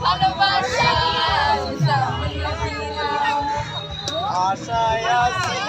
ভালোবাসা আশায় আছি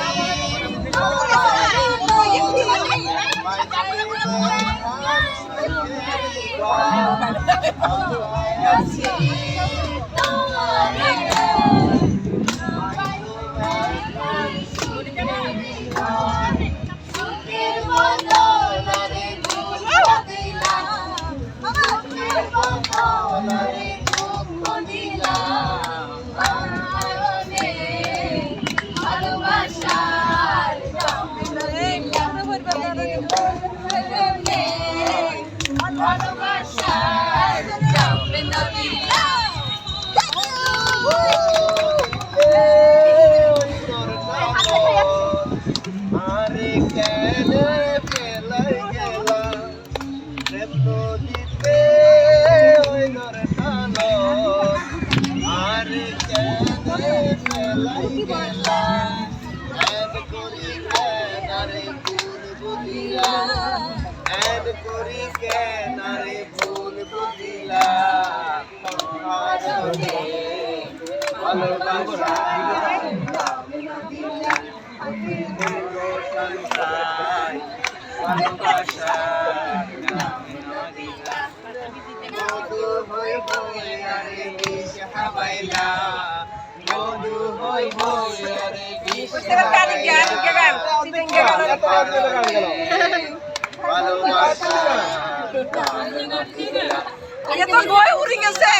আরে কেন ফেলাই গেলাম প্রেম নদীতে ওই ধরে টানো আরে কেন ফেলাই গেলাম এন করি কেন আরে ভুল বুঝিলা এন করি কেন আরে ভুল বুঝিলা ভালোবাসা ভালোবাসা মধু হই হই আরে বিষ হাবাইলা মধু হই হই আরে বিষ ভালোবাসা এটা তো গয় উড়ে গেছে